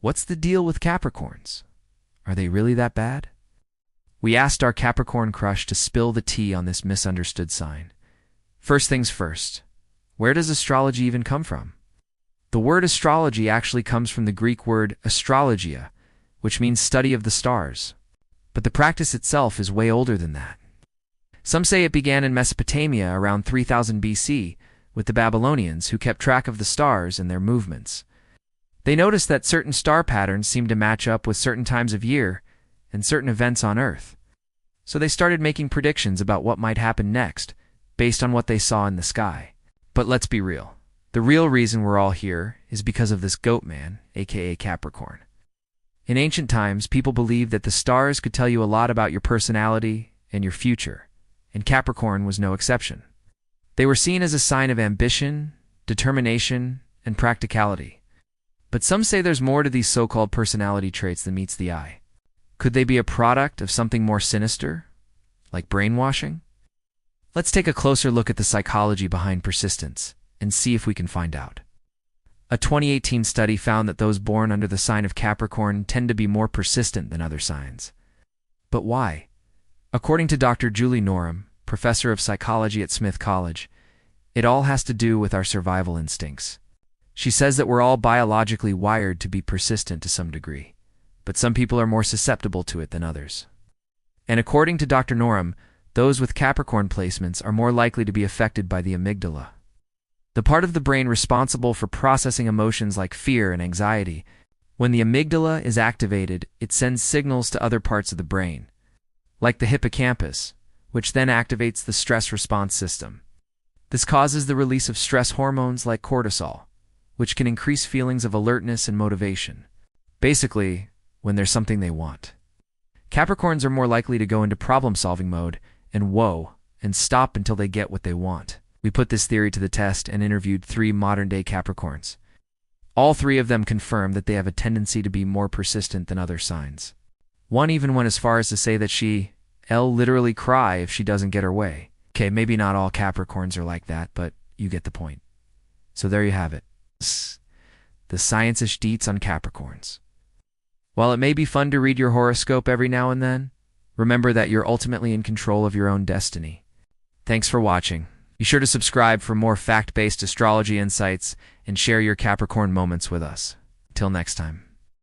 What's the deal with Capricorns? Are they really that bad? We asked our Capricorn crush to spill the tea on this misunderstood sign. First things first, where does astrology even come from? The word astrology actually comes from the Greek word astrologia, which means study of the stars. But the practice itself is way older than that. Some say it began in Mesopotamia around 3000 BC with the Babylonians, who kept track of the stars and their movements. They noticed that certain star patterns seemed to match up with certain times of year and certain events on Earth. So they started making predictions about what might happen next based on what they saw in the sky. But let's be real. The real reason we're all here is because of this goat man, aka Capricorn. In ancient times, people believed that the stars could tell you a lot about your personality and your future, and Capricorn was no exception. They were seen as a sign of ambition, determination, and practicality. But some say there's more to these so-called personality traits than meets the eye. Could they be a product of something more sinister, like brainwashing? Let's take a closer look at the psychology behind persistence and see if we can find out. A 2018 study found that those born under the sign of Capricorn tend to be more persistent than other signs. But why? According to Dr. Julie Norum, professor of psychology at Smith College, it all has to do with our survival instincts. She says that we're all biologically wired to be persistent to some degree, but some people are more susceptible to it than others. And according to Dr. Norum, those with Capricorn placements are more likely to be affected by the amygdala, the part of the brain responsible for processing emotions like fear and anxiety. When the amygdala is activated, it sends signals to other parts of the brain, like the hippocampus, which then activates the stress response system. This causes the release of stress hormones like cortisol, which can increase feelings of alertness and motivation. Basically, when there's something they want. Capricorns are more likely to go into problem-solving mode and stop until they get what they want. We put this theory to the test and interviewed 3 modern-day Capricorns. All 3 of them confirmed that they have a tendency to be more persistent than other signs. One even went as far as to say that she'll literally cry if she doesn't get her way. Okay, maybe not all Capricorns are like that, but you get the point. So there you have it. The science-ish deets on Capricorns. While it may be fun to read your horoscope every now and then, remember that you're ultimately in control of your own destiny. Thanks for watching. Be sure to subscribe for more fact-based astrology insights and share your Capricorn moments with us. Till next time.